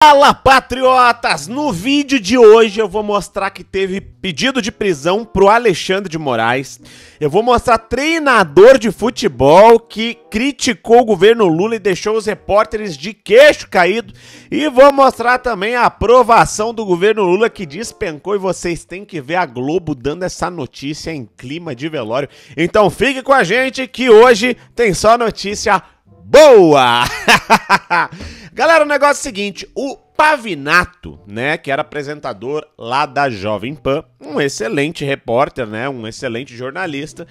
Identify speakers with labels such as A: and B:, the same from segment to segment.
A: Fala, patriotas! No vídeo de hoje eu vou mostrar que teve pedido de prisão pro Alexandre de Moraes. Eu vou mostrar treinador de futebol que criticou o governo Lula e deixou os repórteres de queixo caído. E vou mostrar também a aprovação do governo Lula que despencou e vocês têm que ver a Globo dando essa notícia em clima de velório. Então fique com a gente que hoje tem só notícia boa! Galera, o negócio é o seguinte, o Pavinato, né, que era apresentador lá da Jovem Pan, um excelente repórter, né, um excelente jornalista,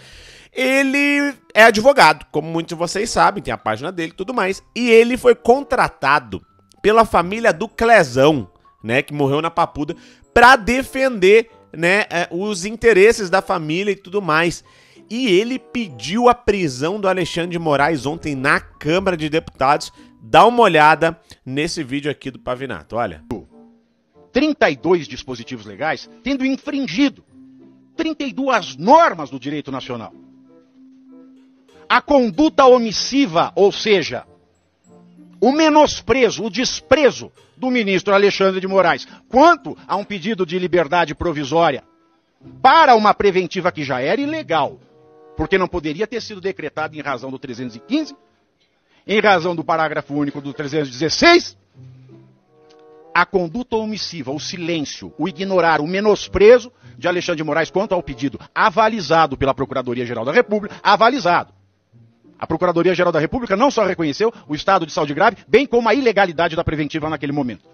A: ele é advogado, como muitos de vocês sabem, tem a página dele e tudo mais, e ele foi contratado pela família do Clezão, né, que morreu na Papuda, para defender, né, os interesses da família e tudo mais. E ele pediu a prisão do Alexandre de Moraes ontem na Câmara de Deputados. Dá uma olhada nesse vídeo aqui do Pavinato, olha.
B: 32 dispositivos legais tendo infringido 32 normas do direito nacional. A conduta omissiva, ou seja, o menosprezo, o desprezo do ministro Alexandre de Moraes quanto a um pedido de liberdade provisória para uma preventiva que já era ilegal, porque não poderia ter sido decretado em razão do 315, em razão do parágrafo único do 316, a conduta omissiva, o silêncio, o ignorar, o menosprezo de Alexandre de Moraes quanto ao pedido avalizado pela Procuradoria-Geral da República, avalizado. A Procuradoria-Geral da República não só reconheceu o estado de saúde grave, bem como a ilegalidade da preventiva naquele momento.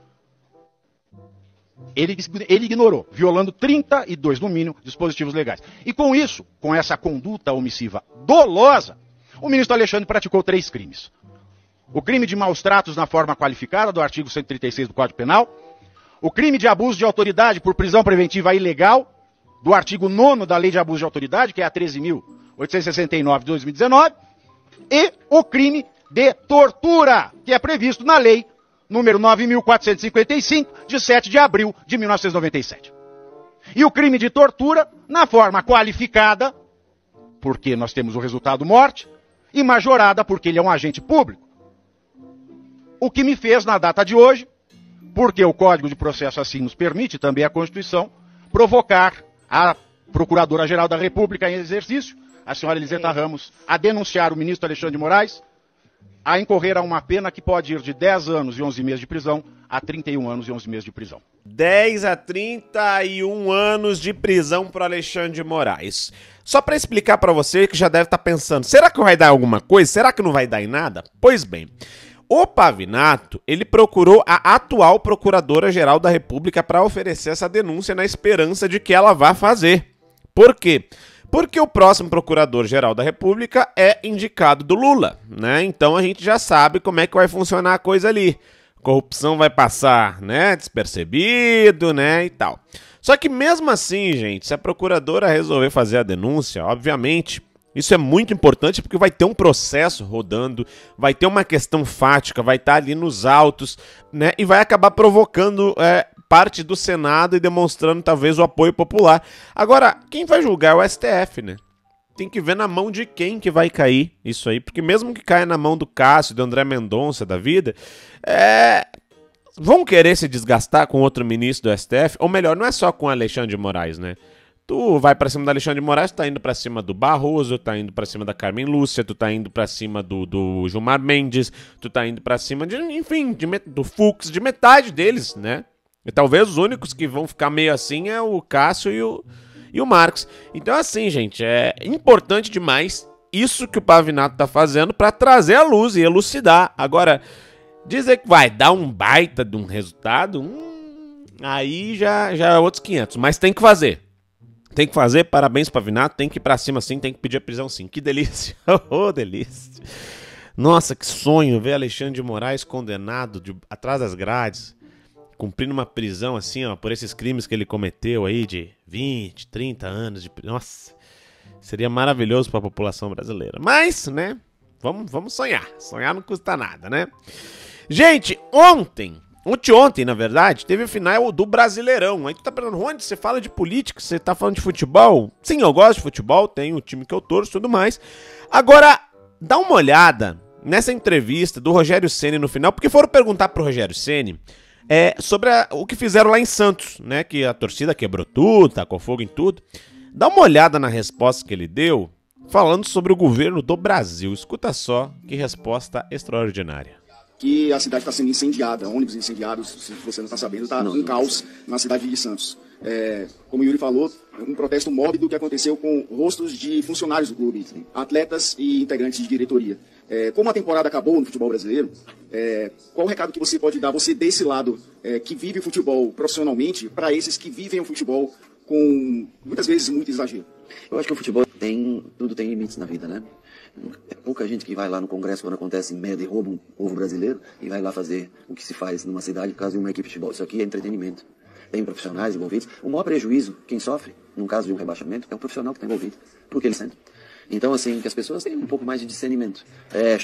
B: Ele ignorou, violando 32, no mínimo, dispositivos legais. E com isso, com essa conduta omissiva dolosa, o ministro Alexandre praticou 3 crimes. O crime de maus tratos na forma qualificada, do artigo 136 do Código Penal. O crime de abuso de autoridade por prisão preventiva ilegal, do artigo 9º da Lei de Abuso de Autoridade, que é a 13.869 de 2019. E o crime de tortura, que é previsto na Lei número 9.455, de 7 de abril de 1997. E o crime de tortura, na forma qualificada, porque nós temos o resultado morte, e majorada, porque ele é um agente público. O que me fez, na data de hoje, porque o Código de Processo assim nos permite, também a Constituição, provocar a Procuradora-Geral da República em exercício, a senhora Eliseta Ramos, a denunciar o ministro Alexandre de Moraes, a incorrer a uma pena que pode ir de 10 anos e 11 meses de prisão a 31 anos e 11 meses de prisão.
A: 10 a 31 anos de prisão para Alexandre de Moraes. Só para explicar para você que já deve estar pensando, será que vai dar alguma coisa? Será que não vai dar em nada? Pois bem, o Pavinato, ele procurou a atual Procuradora-Geral da República para oferecer essa denúncia na esperança de que ela vá fazer. Por quê? Porque o próximo Procurador-Geral da República é indicado do Lula, né? Então a gente já sabe como é que vai funcionar a coisa ali. Corrupção vai passar, né, despercebido, né, e tal. Só que mesmo assim, gente, se a procuradora resolver fazer a denúncia, obviamente, isso é muito importante porque vai ter um processo rodando, vai ter uma questão fática, vai estar ali nos autos, né, e vai acabar provocando parte do Senado e demonstrando talvez o apoio popular. Agora, quem vai julgar é o STF, né? Tem que ver na mão de quem que vai cair isso aí, porque mesmo que caia na mão do Cássio, do André Mendonça da vida, vão querer se desgastar com outro ministro do STF, ou melhor, não é só com Alexandre de Moraes, né? Tu vai pra cima do Alexandre de Moraes, tu tá indo pra cima do Barroso, tá indo pra cima da Carmen Lúcia, tu tá indo pra cima do Gilmar Mendes, tu tá indo pra cima de, enfim, do Fux, de metade deles, né? E talvez os únicos que vão ficar meio assim é o Cássio e o Marcos. Então assim, gente, é importante demais isso que o Pavinato tá fazendo pra trazer a luz e elucidar. Agora, dizer que vai dar um baita de um resultado, aí já é outros 500, mas tem que fazer. Tem que fazer, parabéns Pavinato, tem que ir pra cima sim, tem que pedir a prisão sim. Que delícia, oh, delícia. Nossa, que sonho ver Alexandre de Moraes condenado atrás das grades, cumprindo uma prisão assim, ó, por esses crimes que ele cometeu aí de 20, 30 anos de prisão. Nossa, seria maravilhoso pra população brasileira. Mas, né, vamos sonhar. Sonhar não custa nada, né? Gente, ontem, na verdade, teve o final do Brasileirão. Aí tu tá perguntando, onde você fala de política, você tá falando de futebol? Sim, eu gosto de futebol, tenho o time que eu torço e tudo mais. Agora, dá uma olhada nessa entrevista do Rogério Ceni no final, porque foram perguntar pro Rogério Ceni sobre o que fizeram lá em Santos, né? Que a torcida quebrou tudo, tacou fogo em tudo. Dá uma olhada na resposta que ele deu, falando sobre o governo do Brasil. Escuta só que resposta extraordinária.
C: Que a cidade está sendo incendiada, ônibus incendiados, se você não está sabendo, está um caos na cidade de Santos. Como o Yuri falou, um protesto mórbido que aconteceu com rostos de funcionários do clube, atletas e integrantes de diretoria. Como a temporada acabou no futebol brasileiro, qual o recado que você pode dar, você desse lado que vive o futebol profissionalmente, para esses que vivem o futebol com, muitas vezes, muito exagero?
D: Eu acho que o futebol tudo tem limites na vida, né? É pouca gente que vai lá no Congresso quando acontece merda e rouba um povo brasileiro e vai lá fazer o que se faz numa cidade por causa de uma equipe de futebol. Isso aqui é entretenimento. Tem profissionais envolvidos. O maior prejuízo, quem sofre, num caso de um rebaixamento, é o profissional que está envolvido. Porque ele sente. Então, assim, que as pessoas tenham um pouco mais de discernimento.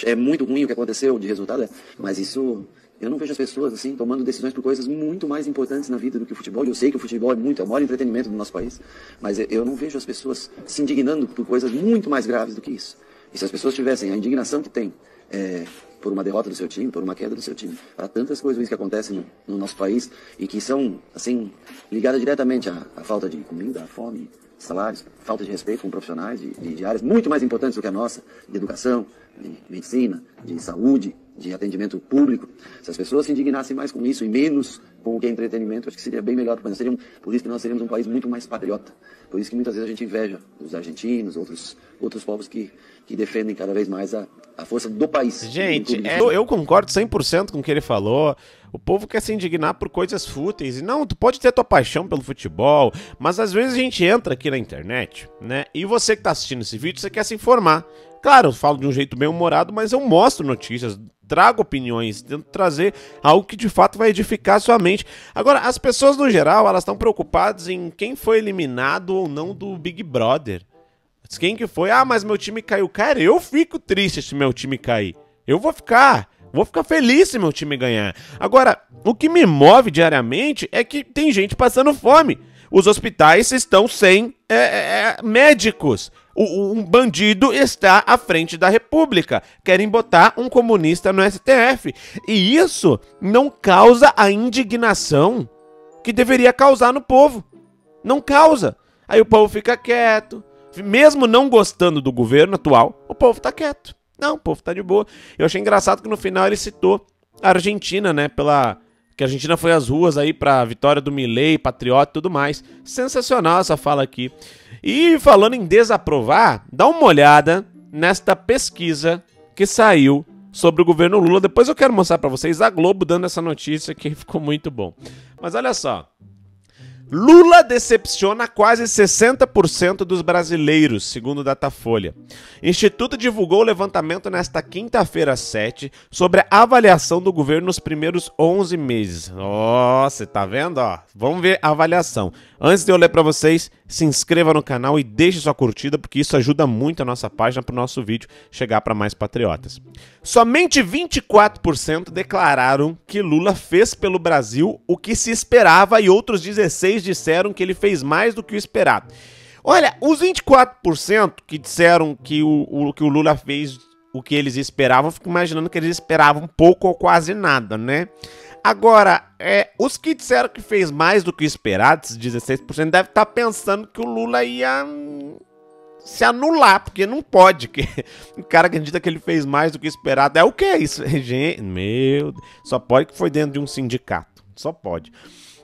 D: É muito ruim o que aconteceu de resultado, mas isso... Eu não vejo as pessoas, assim, tomando decisões por coisas muito mais importantes na vida do que o futebol. Eu sei que o futebol é o maior entretenimento do nosso país, mas eu não vejo as pessoas se indignando por coisas muito mais graves do que isso. E se as pessoas tivessem a indignação que tem por uma derrota do seu time, por uma queda do seu time, para tantas coisas que acontecem no nosso país e que são, assim, ligadas diretamente à falta de comida, à fome, salários, falta de respeito com profissionais de áreas muito mais importantes do que a nossa, de educação, de medicina, de saúde, de atendimento público. Se as pessoas se indignassem mais com isso e menos com o que é entretenimento, acho que seria bem melhor. Por isso que nós seríamos um país muito mais patriota. Por isso que muitas vezes a gente inveja os argentinos, outros povos que defendem cada vez mais a força do país.
A: Gente, eu concordo 100% com o que ele falou. O povo quer se indignar por coisas fúteis. E não, tu pode ter tua paixão pelo futebol, mas às vezes a gente entra aqui na internet, né? E você que tá assistindo esse vídeo, você quer se informar. Claro, eu falo de um jeito bem humorado, mas eu mostro notícias, trago opiniões, tento trazer algo que de fato vai edificar a sua mente. Agora, as pessoas no geral, elas estão preocupadas em quem foi eliminado ou não do Big Brother. Quem que foi? Ah, mas meu time caiu. Cara, eu fico triste se meu time cair. Eu vou ficar feliz se meu time ganhar. Agora, o que me move diariamente é que tem gente passando fome. Os hospitais estão sem médicos. Um bandido está à frente da República. Querem botar um comunista no STF. E isso não causa a indignação que deveria causar no povo. Não causa. Aí o povo fica quieto. Mesmo não gostando do governo atual, o povo tá quieto. Não, o povo tá de boa. Eu achei engraçado que no final ele citou a Argentina, né? Que a Argentina foi às ruas aí pra vitória do Milei, patriota e tudo mais. Sensacional essa fala aqui. E falando em desaprovar, dá uma olhada nesta pesquisa que saiu sobre o governo Lula. Depois eu quero mostrar pra vocês a Globo dando essa notícia que ficou muito bom. Mas olha só. Lula decepciona quase 60% dos brasileiros, segundo o Datafolha. Instituto divulgou o levantamento nesta quinta-feira 7 sobre a avaliação do governo nos primeiros 11 meses. Ó, você tá vendo? Ó, vamos ver a avaliação. Antes de eu ler para vocês, se inscreva no canal e deixe sua curtida, porque isso ajuda muito a nossa página para o nosso vídeo chegar para mais patriotas. Somente 24% declararam que Lula fez pelo Brasil o que se esperava e outros 16% disseram que ele fez mais do que o esperado. Olha, os 24% que disseram que o Lula fez o que eles esperavam, eu fico imaginando que eles esperavam pouco ou quase nada, né? Agora, os que disseram que fez mais do que o esperado, esses 16%, devem estar pensando que o Lula ia se anular, porque não pode. Que o cara acredita que ele fez mais do que o esperado. O que é isso? Gente, meu Deus, só pode que foi dentro de um sindicato. Só pode.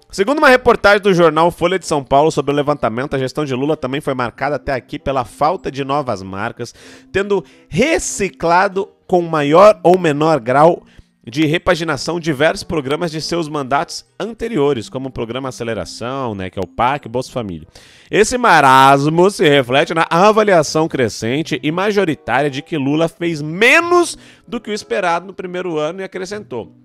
A: Segundo uma reportagem do jornal Folha de São Paulo sobre o levantamento, a gestão de Lula também foi marcada até aqui pela falta de novas marcas, tendo reciclado com maior ou menor grau de repaginação diversos programas de seus mandatos anteriores, como o Programa Aceleração, né, que é o PAC, Bolsa Família. Esse marasmo se reflete na avaliação crescente e majoritária de que Lula fez menos do que o esperado no primeiro ano e acrescentou: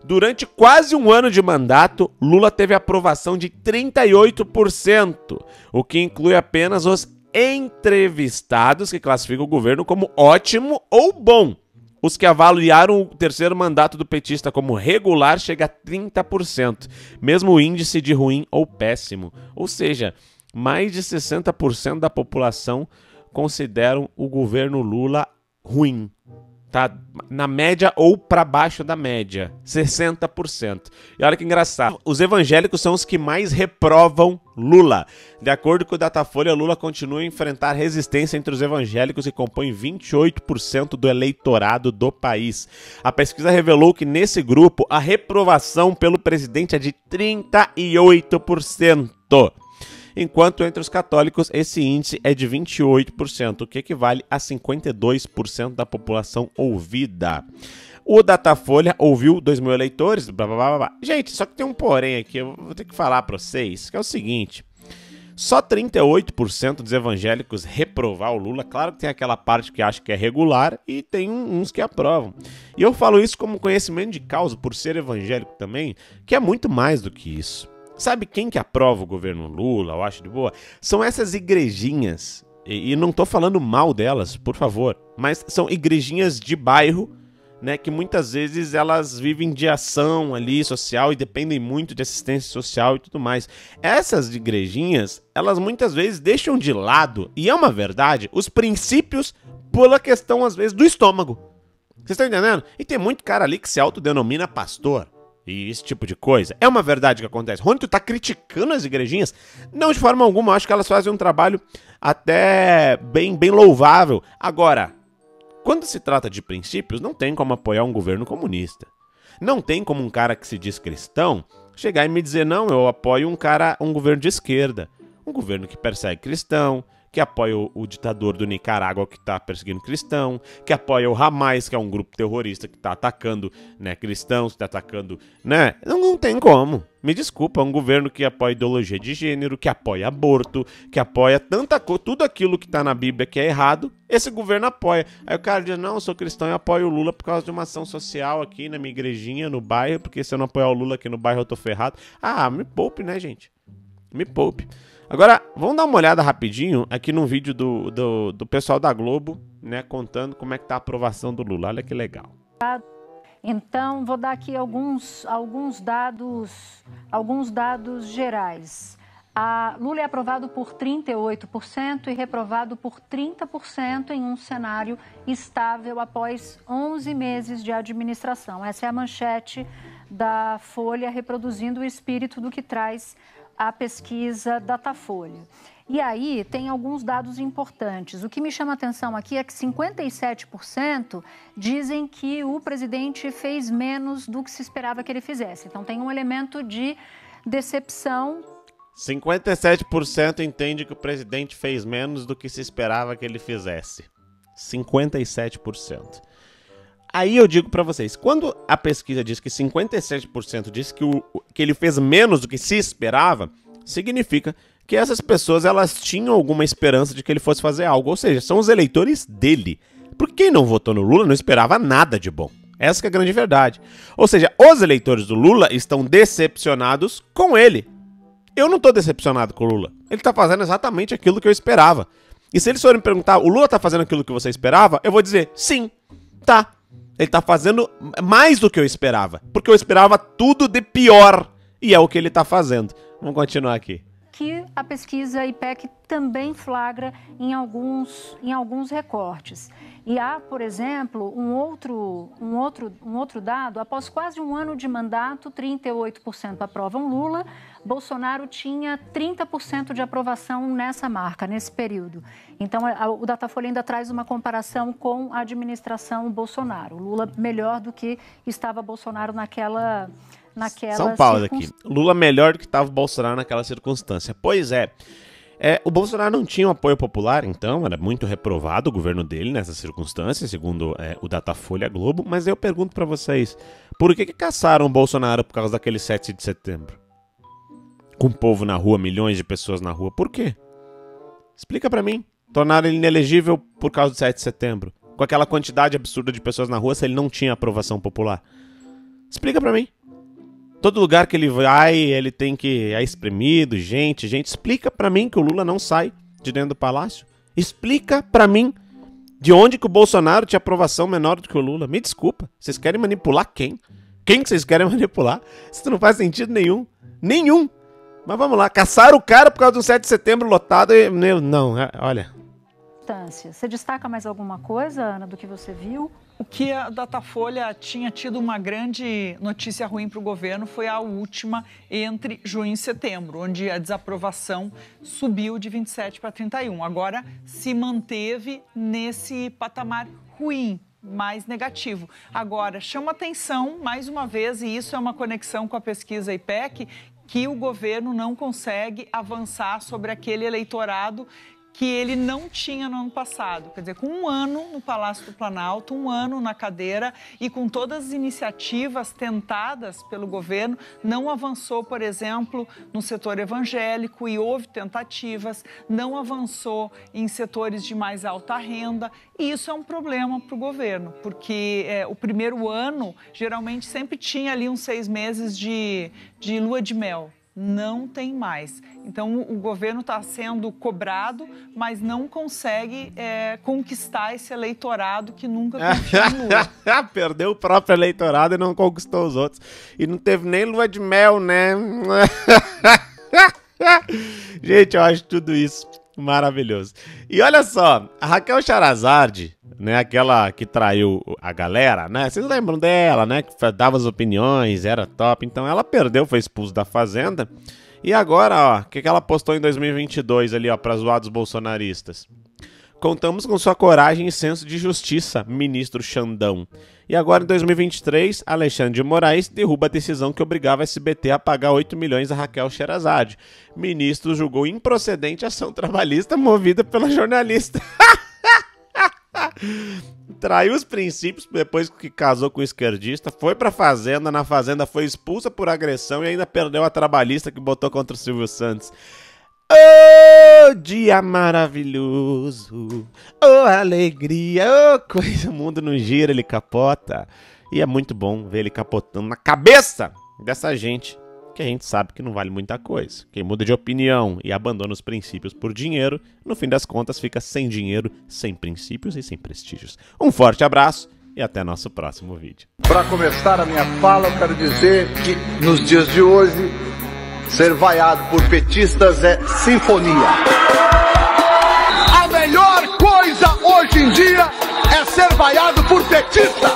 A: durante quase um ano de mandato, Lula teve aprovação de 38%, o que inclui apenas os entrevistados que classificam o governo como ótimo ou bom. Os que avaliaram o terceiro mandato do petista como regular chega a 30%, mesmo o índice de ruim ou péssimo. Ou seja, mais de 60% da população consideram o governo Lula ruim. tá na média ou para baixo da média, 60%. E olha que engraçado, os evangélicos são os que mais reprovam Lula. De acordo com o Datafolha, Lula continua a enfrentar resistência entre os evangélicos que compõem 28% do eleitorado do país. A pesquisa revelou que nesse grupo a reprovação pelo presidente é de 38%. Enquanto entre os católicos esse índice é de 28%, o que equivale a 52% da população ouvida. O Datafolha ouviu 2.000 eleitores, blá, blá, blá, blá. Gente, só que tem um porém aqui, eu vou ter que falar para vocês, que é o seguinte, só 38% dos evangélicos reprovar o Lula. Claro que tem aquela parte que acha que é regular e tem uns que aprovam. E eu falo isso como conhecimento de causa, por ser evangélico também, que é muito mais do que isso. Sabe quem que aprova o governo Lula, eu acho de boa? São essas igrejinhas, e não tô falando mal delas, por favor, mas são igrejinhas de bairro, né, que muitas vezes elas vivem de ação ali social e dependem muito de assistência social e tudo mais. Essas igrejinhas, elas muitas vezes deixam de lado, e é uma verdade, os princípios pela questão às vezes do estômago. Vocês estão entendendo? E tem muito cara ali que se autodenomina pastor. E esse tipo de coisa. É uma verdade que acontece. Rony, tu tá criticando as igrejinhas? Não, de forma alguma. Eu acho que elas fazem um trabalho até bem louvável. Agora, quando se trata de princípios, não tem como apoiar um governo comunista. Não tem como um cara que se diz cristão chegar e me dizer, não, eu apoio um governo de esquerda. Um governo que persegue cristão, que apoia o ditador do Nicarágua que está perseguindo cristão, que apoia o Hamas, que é um grupo terrorista que está atacando, né, cristãos, que está atacando, né? Não tem como. Me desculpa, é um governo que apoia ideologia de gênero, que apoia aborto, que apoia tudo aquilo que está na Bíblia que é errado, esse governo apoia. Aí o cara diz, não, eu sou cristão e apoio o Lula por causa de uma ação social aqui na minha igrejinha, no bairro, porque se eu não apoiar o Lula aqui no bairro eu tô ferrado. Ah, me poupe, né, gente? Me poupe. Agora, vamos dar uma olhada rapidinho aqui num vídeo do pessoal da Globo, né, contando como é que tá a aprovação do Lula. Olha que legal.
E: Então, vou dar aqui alguns dados gerais. Lula é aprovado por 38% e reprovado por 30% em um cenário estável após 11 meses de administração. Essa é a manchete da Folha, reproduzindo o espírito do que traz a pesquisa Datafolha. E aí tem alguns dados importantes. O que me chama a atenção aqui é que 57% dizem que o presidente fez menos do que se esperava que ele fizesse. Então tem um elemento de decepção.
A: 57% entende que o presidente fez menos do que se esperava que ele fizesse. 57%. Aí eu digo pra vocês, quando a pesquisa diz que 57% diz que ele fez menos do que se esperava, significa que essas pessoas elas tinham alguma esperança de que ele fosse fazer algo, ou seja, são os eleitores dele. Porque quem não votou no Lula não esperava nada de bom. Essa que é a grande verdade. Ou seja, os eleitores do Lula estão decepcionados com ele. Eu não tô decepcionado com o Lula. Ele tá fazendo exatamente aquilo que eu esperava. E se eles forem perguntar, o Lula tá fazendo aquilo que você esperava? Eu vou dizer, sim, tá. Ele tá fazendo mais do que eu esperava. Porque eu esperava tudo de pior. E é o que ele tá fazendo. Vamos continuar aqui.
E: Que a pesquisa IPEC também flagra em alguns recortes. E há, por exemplo, um outro dado. Após quase um ano de mandato, 38% aprovam Lula. Bolsonaro tinha 30% de aprovação nessa marca, nesse período. Então, o Datafolha ainda traz uma comparação com a administração Bolsonaro. Lula melhor do que estava Bolsonaro naquela
A: São Paulo aqui. Lula melhor do que estava Bolsonaro naquela circunstância. Pois é. O Bolsonaro não tinha um apoio popular, então era muito reprovado o governo dele nessa circunstância, segundo o Datafolha Globo. Mas eu pergunto pra vocês, por que caçaram o Bolsonaro por causa daquele 7 de setembro? Com o povo na rua, milhões de pessoas na rua, por quê? Explica pra mim. Tornaram ele inelegível por causa do 7 de setembro, com aquela quantidade absurda de pessoas na rua, se ele não tinha aprovação popular. Explica pra mim. Todo lugar que ele vai, ele tem que... É espremido, gente. Explica pra mim que o Lula não sai de dentro do palácio. Explica pra mim de onde que o Bolsonaro tinha aprovação menor do que o Lula. Me desculpa. Vocês querem manipular quem? Quem que vocês querem manipular? Isso não faz sentido nenhum. Nenhum. Mas vamos lá. Caçaram o cara por causa do 7 de setembro lotado e... Não, olha...
E: importância. Você destaca mais alguma coisa, Ana, do que você viu?
F: O que a Datafolha tinha tido uma grande notícia ruim para o governo foi a última entre junho e setembro, onde a desaprovação subiu de 27 para 31. Agora se manteve nesse patamar ruim, mais negativo. Agora, chama atenção, mais uma vez, e isso é uma conexão com a pesquisa IPEC, que o governo não consegue avançar sobre aquele eleitorado que ele não tinha no ano passado. Quer dizer, com um ano no Palácio do Planalto, um ano na cadeira e com todas as iniciativas tentadas pelo governo, não avançou, por exemplo, no setor evangélico, e houve tentativas, não avançou em setores de mais alta renda, e isso é um problema para o governo, porque o primeiro ano geralmente sempre tinha ali uns 6 meses de lua de mel. Não tem mais. Então, o governo está sendo cobrado, mas não consegue conquistar esse eleitorado que nunca confiou em Lula.
A: Perdeu o próprio eleitorado e não conquistou os outros. E não teve nem lua de mel, né? Gente, eu acho tudo isso maravilhoso. E olha só, a Raquel Sherazade, né, aquela que traiu a galera, né? Vocês lembram dela, né? Que dava as opiniões, era top. Então ela perdeu, foi expulsa da Fazenda. E agora, ó, o que ela postou em 2022 ali, ó, para zoar dos bolsonaristas? Contamos com sua coragem e senso de justiça, ministro Xandão. E agora, em 2023, Alexandre de Moraes derruba a decisão que obrigava a SBT a pagar 8 milhões a Raquel Sherazade. Ministro julgou improcedente a ação trabalhista movida pela jornalista. Traiu os princípios depois que casou com o esquerdista, foi pra Fazenda, na Fazenda foi expulsa por agressão e ainda perdeu a trabalhista que botou contra o Silvio Santos. Oh, dia maravilhoso, oh, alegria, oh, coisa, o mundo não gira, ele capota. E é muito bom ver ele capotando na cabeça dessa gente, que a gente sabe que não vale muita coisa. Quem muda de opinião e abandona os princípios por dinheiro, no fim das contas fica sem dinheiro, sem princípios e sem prestígios. Um forte abraço e até nosso próximo vídeo.
G: Para começar a minha fala, eu quero dizer que nos dias de hoje, ser vaiado por petistas é sinfonia. A melhor coisa hoje em dia é ser vaiado por petista.